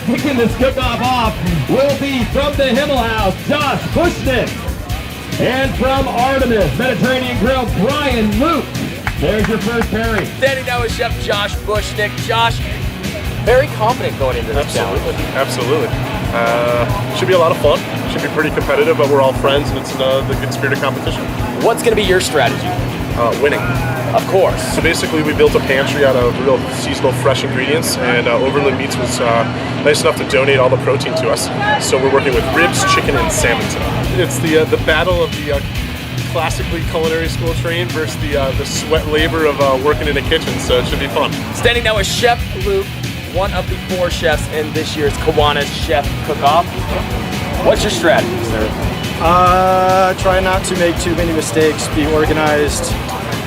kicking this cook-off off will be from the Himmel House, Josh Brushnick. And from Artemis, Mediterranean Grill, Brian Luke. There's your first pairing. Standing now with Chef Josh Brushnick. Josh, very confident going into this challenge. Absolutely. Should be a lot of fun. Should be pretty competitive, but we're all friends, and it's the good spirit of competition. What's going to be your strategy? Winning. Of course. So basically, we built a pantry out of real seasonal, fresh ingredients, and Overland Meats was nice enough to donate all the protein to us. So we're working with ribs, chicken, and salmon today. It's the battle of the classically culinary school trained versus the sweat labor of working in a kitchen. So it should be fun. Standing now with Chef Luke, one of the 4 chefs in this year's Kiwana's Chef Cook-Off. What's your strategy, sir? Try not to make too many mistakes, be organized,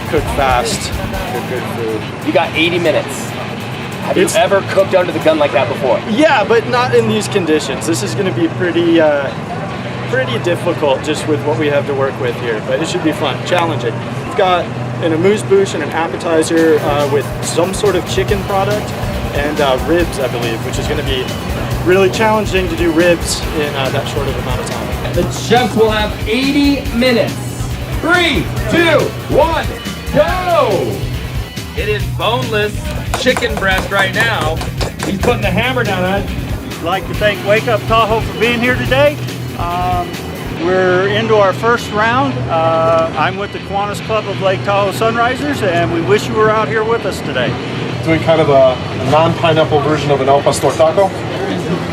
cook fast, cook good food. You got 80 minutes. Have you ever cooked under the gun like that before? Yeah, but not in these conditions. This is going to be pretty difficult just with what we have to work with here, but it should be fun, challenging. We've got an amuse-bouche and an appetizer with some sort of chicken product and ribs, I believe, which is going to be really challenging to do ribs in that short of amount of time. The chefs will have 80 minutes. 3, 2, 1, go! It is boneless chicken breast right now. He's putting the hammer down on it. I'd like to thank Wake Up Tahoe for being here today. We're into our first round. I'm with the Kiwanis Club of Lake Tahoe Sunrisers, and we wish you were out here with us today. Doing kind of a non-pineapple version of an al pastor taco.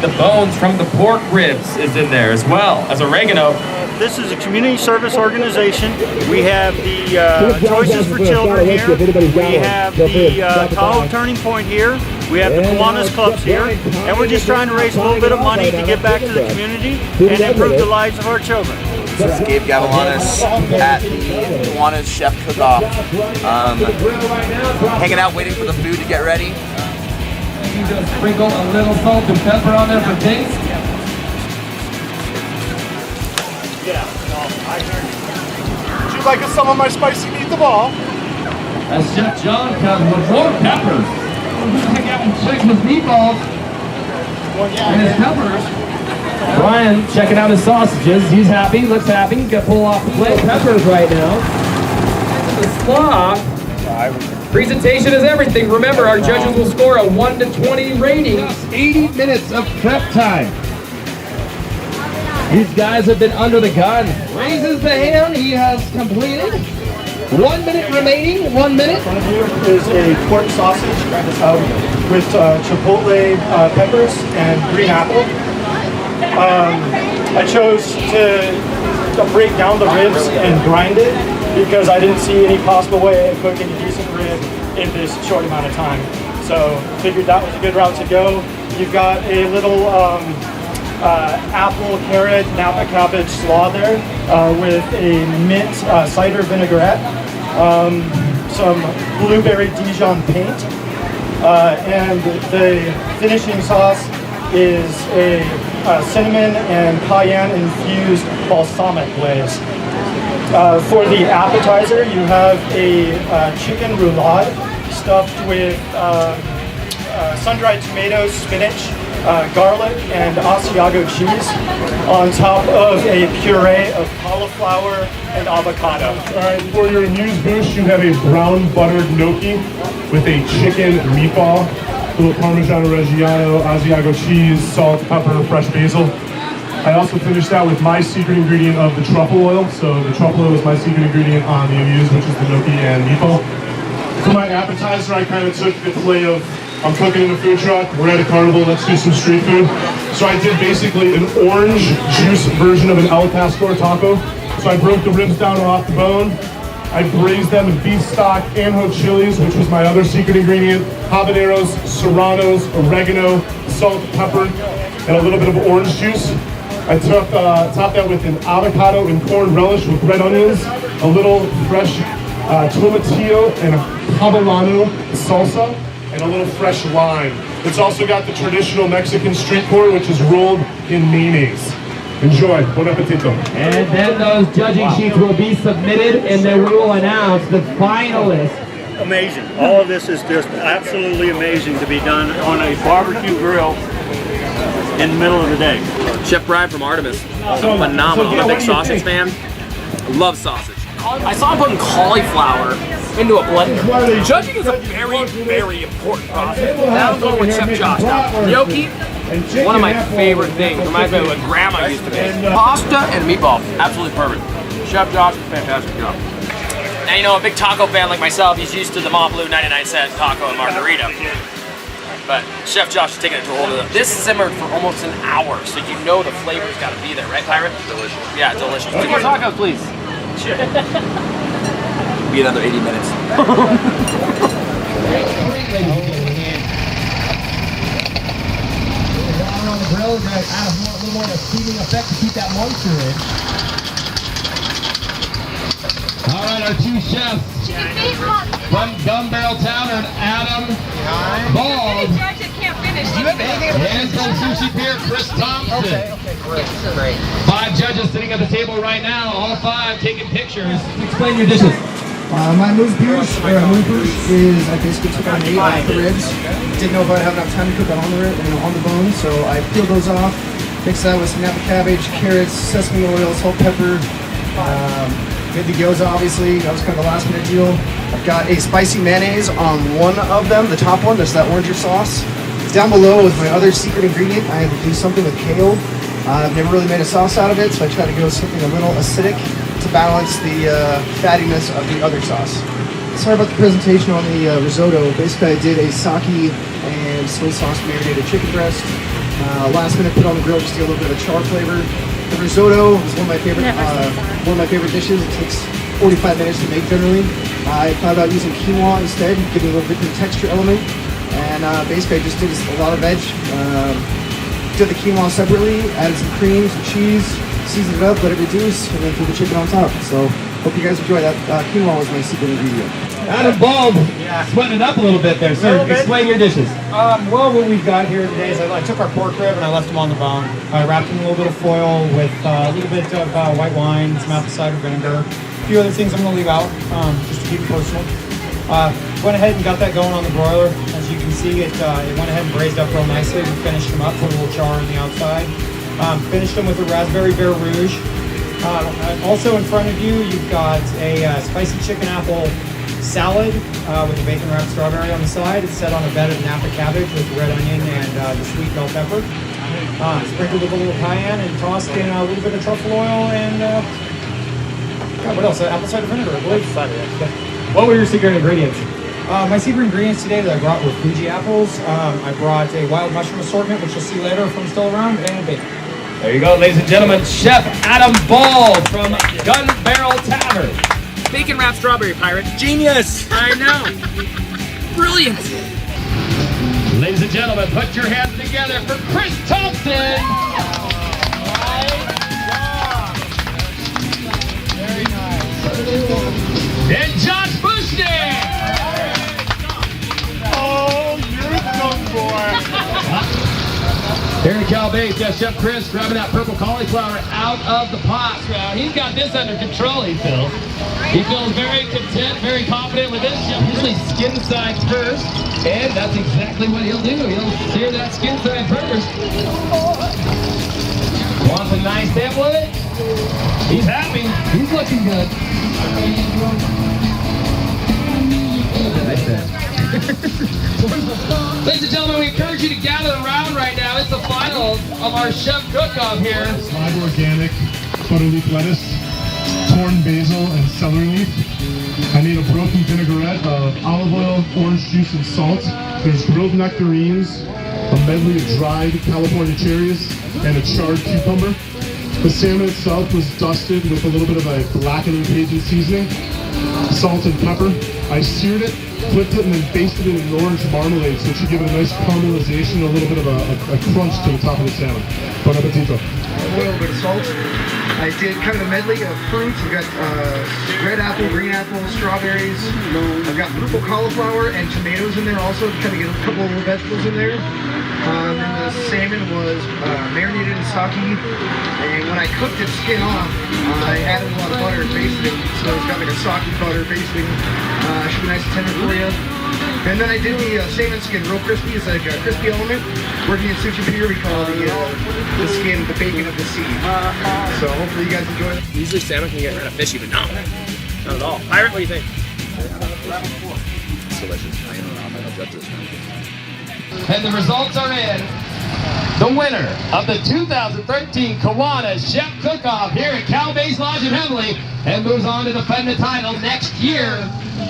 The bones from the pork ribs is in there as well as oregano. This is a community service organization. We have the Choices for Children here. We have the Tahoe Turning Point here. We have the Kiwanis Clubs here. And we're just trying to raise a little bit of money to give back to the community and improve the lives of our children. This is Gabe Gavalanis at the Kiwana's Chef Cook-Off. Hanging out, waiting for the food to get ready. You just sprinkle a little salt and pepper on there for taste. Yeah, I heard you. Would you like some of my spicy meatball? As Chef John comes with more peppers. Check out and check his meatballs and his peppers. Brian checking out his sausages. He's happy, looks happy. He's gonna pull off the plate. Peppers right now. The slaw. Presentation is everything. Remember, our judges will score a 1 to 20 rating. 80 minutes of prep time. These guys have been under the gun. Raises the hand. He has completed. 1 minute remaining. 1 minute. In front of you is a pork sausage with chipotle peppers and green apple. I chose to break down the ribs and grind it because I didn't see any possible way of cooking a decent rib in this short amount of time. So figured that was a good route to go. You've got a little apple, carrot, Napa cabbage slaw there with a mint cider vinaigrette, some blueberry Dijon paint, and the finishing sauce is a cinnamon and cayenne infused balsamic glaze. For the appetizer, you have a chicken roulade stuffed with sun-dried tomatoes, spinach, garlic, and Asiago cheese on top of a puree of cauliflower and avocado. All right, for your amuse-bouche, you have a brown buttered gnocchi with a chicken meatball, a little Parmigiano Reggiano, Asiago cheese, salt, pepper, fresh basil. I also finished that with my secret ingredient of the truffle oil. So the truffle oil is my secret ingredient on the amuse, which is the gnocchi and meatball. For my appetizer, I kind of took the play of, I'm cooking in a food truck, we're at a carnival, let's do some street food. So I did basically an orange juice version of an al pastor taco. So I broke the ribs down off the bone. I braised them in beef stock, anjo chilies, which was my other secret ingredient, habaneros, serranos, oregano, salt, pepper, and a little bit of orange juice. I topped that with an avocado and corn relish with red onions, a little fresh tomatillo and a poblano salsa, and a little fresh lime. It's also got the traditional Mexican street corn, which is rolled in mayonnaise. Enjoy. Bon appetito. And then those judging sheets will be submitted, and then we will announce the finalists. Amazing. All of this is just absolutely amazing to be done on a barbecue grill in the middle of the day. Chef Brian from Artemis. Phenomenal. I'm a big sausage fan. Love sausage. I saw him putting cauliflower into a blender. Judging is a very, very important process. Now I'm going with Chef Josh. Now, gnocchi, one of my favorite things. Reminds me of what Grandma used to make. Pasta and meatball, absolutely perfect. Chef Josh, fantastic job. Now, you know, a big taco fan like myself, he's used to the Mont Bleu 99-cent taco and margarita. But Chef Josh is taking it to a whole other. This simmered for almost an hour, so you know the flavor's got to be there, right, Pirate? Delicious. Yeah, delicious. 2 more tacos, please. Be another 80 minutes. On the grill, we're going to add a little more of a steaming effect to keep that moisture in. All right, our two chefs from Gun Barrel Tavern, Adam Bald. And from Sushi Pier, Chris Thompson. Okay, great. 5 judges sitting at the table right now, all 5 taking pictures. Explain your dishes. My moose is I basically took on 8 off the ribs. Didn't know if I'd have enough time to cook it on the rib and on the bone, so I peeled those off. Mixed that with some napa cabbage, carrots, sesame oil, salt, pepper. Did the gyoza, obviously. That was kind of the last minute deal. I've got a spicy mayonnaise on one of them, the top one. There's that oranger sauce. Down below is my other secret ingredient. I had to do something with kale. I've never really made a sauce out of it, so I tried to go something a little acidic to balance the fattiness of the other sauce. Sorry about the presentation on the risotto. Basically, I did a sake and soy sauce marinated chicken breast. Last minute, put on the grill just to get a little bit of a char flavor. The risotto is one of my favorite dishes. It takes 45 minutes to make generally. I thought about using quinoa instead, giving a little bit of texture element. And basically, I just did a lot of veg. Did the quinoa separately, added some cream, some cheese, seasoned it up, let it reduce, and then threw the chicken on top. So, hope you guys enjoy that. Quinoa was my secret ingredient. Adam Bald, sweating it up a little bit there, sir. Explain your dishes. Well, what we've got here today is I took our pork rib and I left them on the bone. I wrapped them in a little bit of foil with a little bit of white wine, some apple cider vinegar, a few other things I'm going to leave out just to keep it personal. Went ahead and got that going on the broiler. As you can see, it went ahead and braised up real nicely. We finished them up, put a little char on the outside. Finished them with a raspberry bear rouge. Also in front of you, you've got a spicy chicken apple salad with a bacon wrapped strawberry on the side. It's set on a bed of napa cabbage with red onion and the sweet bell pepper. Sprinkled with a little cayenne and tossed in a little bit of truffle oil and God, what else? Apple cider vinegar, I believe. What were your secret ingredients? My secret ingredients today that I brought were Fuji apples. I brought a wild mushroom assortment, which you'll see later if I'm still around, and bacon. There you go, ladies and gentlemen. Chef Adam Bald from Gun Barrel Tavern. Bacon wrapped strawberry, Pirate. Genius! I know. Brilliant. Ladies and gentlemen, put your hands together for Chris Thompson. Very nice. And Josh Brushnick. Oh, you're a dumb boy. Here in Cal Base, Chef Chris grabbing that purple cauliflower out of the pot. He's got this under control, he feels. He feels very content, very confident with this. Usually skin sides first, and that's exactly what he'll do. He'll sear that skin side first. Wants a nice dip with it. He's happy. He's looking good. Ladies and gentlemen, we encourage you to gather around right now. It's the finals of our chef cook-off here. Live organic butter leaf lettuce, torn basil, and celery leaf. I made a broken vinaigrette of olive oil, orange juice, and salt. There's grilled nectarines, a medley of dried California cherries, and a charred cucumber. The salmon itself was dusted with a little bit of a blackened Cajun seasoning, salt and pepper. I seared it, flipped it, and then basted it in orange marmalade, so it should give it a nice caramelization, a little bit of a crunch to the top of the salmon. Bon appetito. A little bit of salt. I did kind of a medley of fruits. I've got red apple, green apple, strawberries. I've got purple cauliflower and tomatoes in there also to kind of get a couple of little vegetables in there. And the salmon was marinated in sake. And when I cooked it skin off, I added a lot of butter and basted it. So it's got like a sake butter basting. Should be nice and tender for you. And then I did the salmon skin, real crispy. It's like a crispy element. Working in Sushi Pier, we call the skin the bacon of the sea. So hopefully you guys enjoy it. Usually salmon can get kind of fishy, but no, not at all. Pirate, what do you think? It's delicious. I don't know how I'll judge this one. And the results are in. The winner of the 2013 Kiwana Chef Cook-Off here at Cal Base Lodge in Himmel and moves on to defend the title next year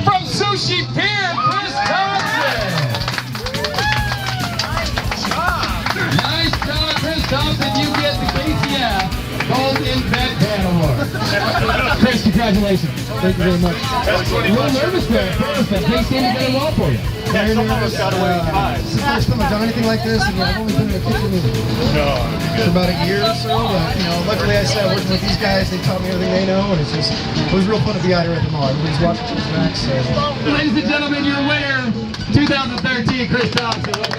from Sushi Pier, Chris Thompson. Nice job, Chris Thompson. You get the KCF Gold in Bed Pan Award. Chris, congratulations. Thank you very much. You're a little nervous there. Things seem to be well for you. Very nervous. It's the first time I've done anything like this, and I've only been in the kitchen for about a year or so. But luckily I started working with these guys. They taught me everything they know, and it was real fun to be out here at the mall. Everybody's watching these back. So, ladies and gentlemen, your winner, 2013, Chris Thompson.